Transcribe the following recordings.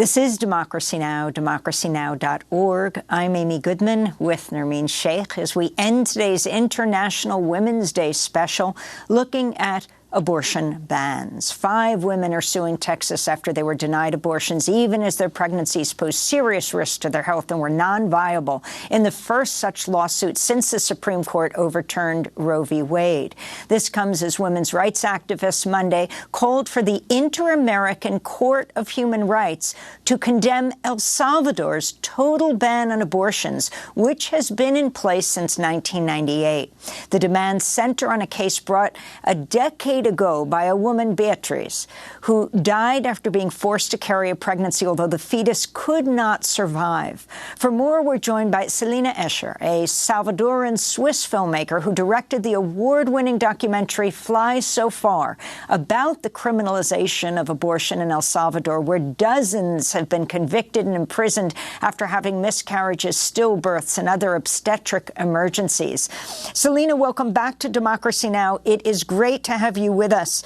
This is Democracy Now!, democracynow.org. I'm Amy Goodman with Nermeen Sheikh as we end today's International Women's Day special looking at abortion bans. 5 women are suing Texas after they were denied abortions, even as their pregnancies posed serious risks to their health and were non-viable in the first such lawsuit since the Supreme Court overturned Roe v. Wade. This comes as women's rights activists Monday called for the Inter-American Court of Human Rights to condemn El Salvador's total ban on abortions, which has been in place since 1998. The demands center on a case brought a decade ago by a woman, Beatriz, who died after being forced to carry a pregnancy, although the fetus could not survive. For more, we're joined by Celina Escher, a Salvadoran-Swiss filmmaker who directed the award-winning documentary Fly So Far about the criminalization of abortion in El Salvador, where dozens have been convicted and imprisoned after having miscarriages, stillbirths, and other obstetric emergencies. Celina, welcome back to Democracy Now! It is great to have you with us.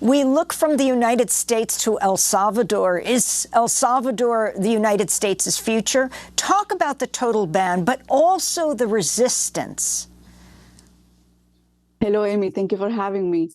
We look from the United States to El Salvador. Is El Salvador the United States' future? Talk about the total ban, but also the resistance. Hello, Amy. Thank you for having me.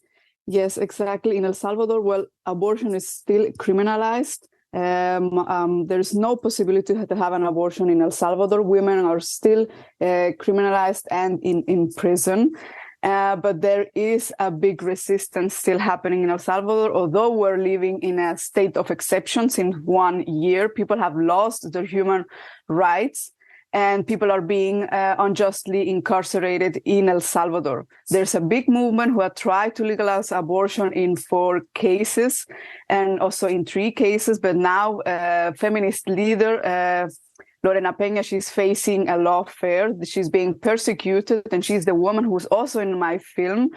Yes, exactly. In El Salvador, well, abortion is still criminalized. There's no possibility to have an abortion in El Salvador. Women are still criminalized and in prison. But there is a big resistance still happening in El Salvador. Although we're living in a state of exception since 1 year, people have lost their human rights and people are being unjustly incarcerated in El Salvador. There's a big movement who have tried to legalize abortion in 4 cases and also in 3 cases. But now feminist leader Lorena Peña, she's facing a lawfare. She's being persecuted, and she's the woman who's also in my film.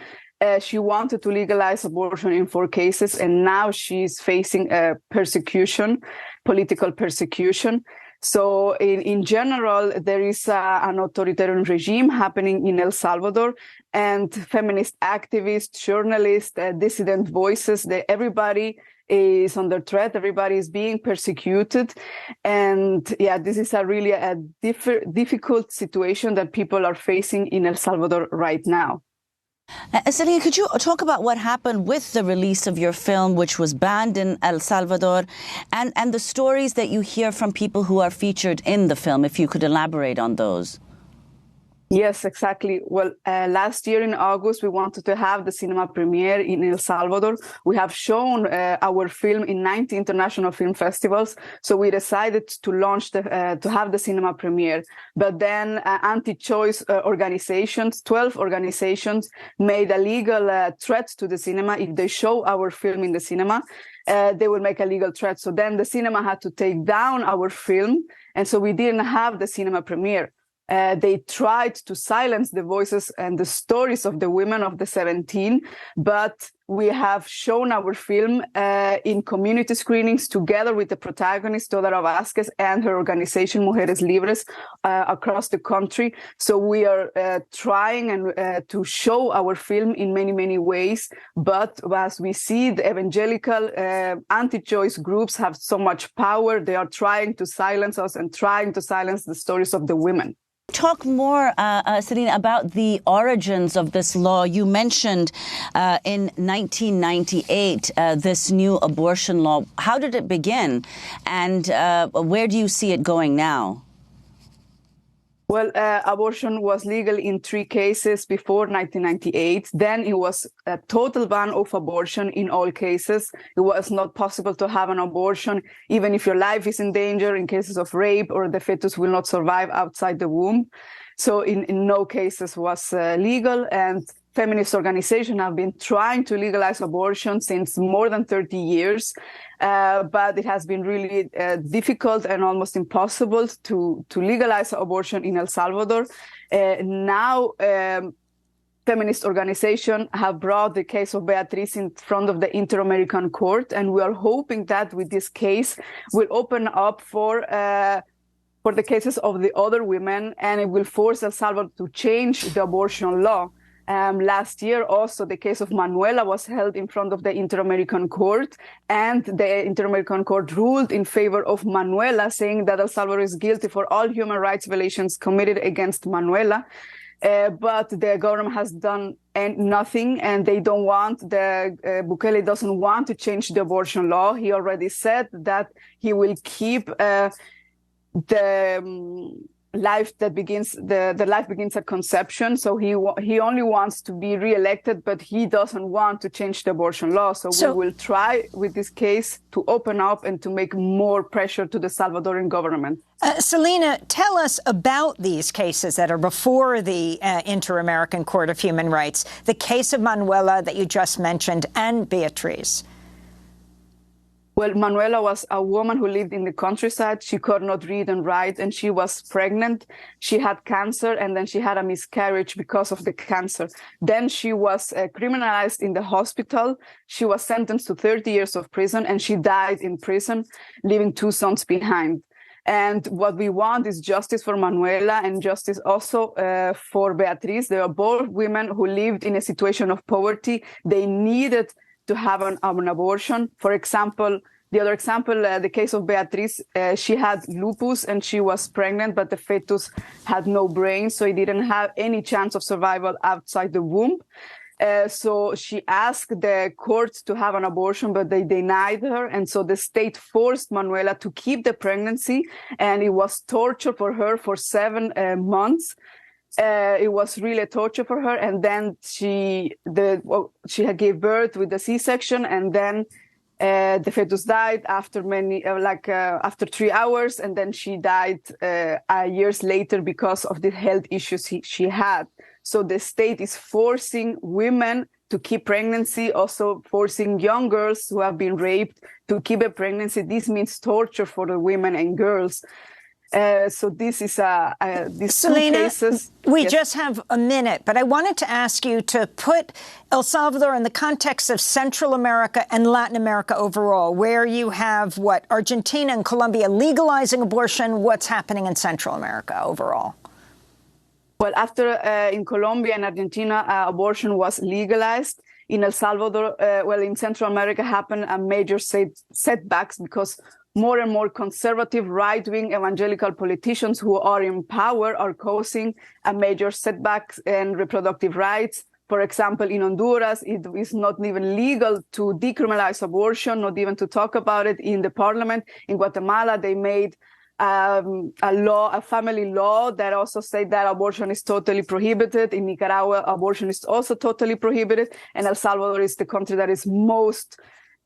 She wanted to legalize abortion in 4 cases, and now she's facing persecution, political persecution. So in general, there is an authoritarian regime happening in El Salvador, and feminist activists, journalists, dissident voices, everybody is under threat. Everybody is being persecuted. And yeah, this is really a difficult situation that people are facing in El Salvador right now. Celina, could you talk about what happened with the release of your film, which was banned in El Salvador, and the stories that you hear from people who are featured in the film, if you could elaborate on those? Yes, exactly. Well, last year in August, we wanted to have the cinema premiere in El Salvador. We have shown our film in 90 international film festivals. So we decided to launch to have the cinema premiere. But then anti-choice organizations, 12 organizations, made a legal threat to the cinema. If they show our film in the cinema, they will make a legal threat. So then the cinema had to take down our film. And so we didn't have the cinema premiere. They tried to silence the voices and the stories of the women of the 17, but we have shown our film in community screenings together with the protagonist, Teodora Vázquez, and her organization, Mujeres Libres, across the country. So we are trying to show our film in many, many ways. But as we see, the evangelical anti-choice groups have so much power. They are trying to silence us and trying to silence the stories of the women. Talk more, Celina, about the origins of this law. You mentioned in 1998 this new abortion law. How did it begin, and where do you see it going now? Well, abortion was legal in 3 cases before 1998. Then it was a total ban of abortion in all cases. It was not possible to have an abortion, even if your life is in danger, in cases of rape or the fetus will not survive outside the womb. So in no cases was legal. And feminist organizations have been trying to legalize abortion since more than 30 years. But it has been really difficult and almost impossible to legalize abortion in El Salvador. Now, feminist organizations have brought the case of Beatriz in front of the Inter-American Court, and we are hoping that with this case will open up for the cases of the other women, and it will force El Salvador to change the abortion law. Last year, also, the case of Manuela was held in front of the Inter-American Court, and the Inter-American Court ruled in favor of Manuela, saying that El Salvador is guilty for all human rights violations committed against Manuela. But the government has done nothing, and they don't want, Bukele doesn't want to change the abortion law. He already said that he will keep life that begins the life begins at conception. So he only wants to be reelected, but he doesn't want to change the abortion law. So we will try with this case to open up and to make more pressure to the Salvadoran government. Celina, tell us about these cases that are before the Inter-American Court of Human Rights, the case of Manuela that you just mentioned, and Beatriz. Well, Manuela was a woman who lived in the countryside. She could not read and write, and she was pregnant. She had cancer, and then she had a miscarriage because of the cancer. Then she was criminalized in the hospital. She was sentenced to 30 years of prison, and she died in prison, leaving 2 sons behind. And what we want is justice for Manuela and justice also for Beatriz. They are both women who lived in a situation of poverty. They needed to have an abortion. For example, the case of Beatriz, she had lupus and she was pregnant, but the fetus had no brain, so it didn't have any chance of survival outside the womb. So she asked the courts to have an abortion, but they denied her. And so the state forced Manuela to keep the pregnancy, and it was torture for her for 7 months. It was really a torture for her, and then she had gave birth with the C-section, and then the fetus died after after 3 hours, and then she died years later because of the health issues she had. So the state is forcing women to keep pregnancy, also forcing young girls who have been raped to keep a pregnancy. This means torture for the women and girls. So this is these Celina, 2 cases. We Yes. just have a minute, but I wanted to ask you to put El Salvador in the context of Central America and Latin America overall, where you have Argentina and Colombia legalizing abortion. What's happening in Central America overall? Well, after in Colombia and Argentina, abortion was legalized. In El Salvador, in Central America happened a major setbacks because more and more conservative right-wing evangelical politicians who are in power are causing a major setbacks in reproductive rights. For example, in Honduras, it is not even legal to decriminalize abortion, not even to talk about it in the parliament. In Guatemala, they made a family law that also said that abortion is totally prohibited. In Nicaragua, abortion is also totally prohibited. And El Salvador is the country that is most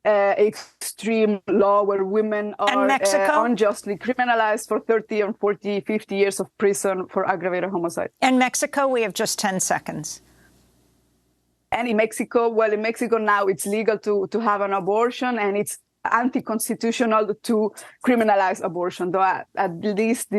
extreme law, where women are unjustly criminalized for 30 and 40, 50 years of prison for aggravated homicide. And Mexico, we have just 10 seconds. And in Mexico, now it's legal to have an abortion, and it's anti-constitutional to criminalize abortion, though at least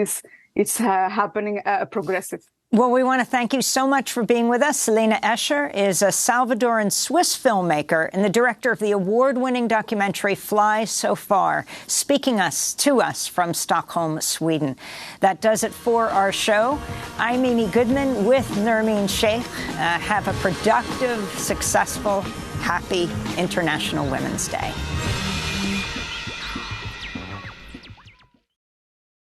it's happening progressive. Well, we want to thank you so much for being with us. Celina Escher is a Salvadoran-Swiss filmmaker and the director of the award-winning documentary Fly So Far, speaking to us from Stockholm, Sweden. That does it for our show. I'm Amy Goodman with Nermeen Sheikh. Have a productive, successful, happy International Women's Day.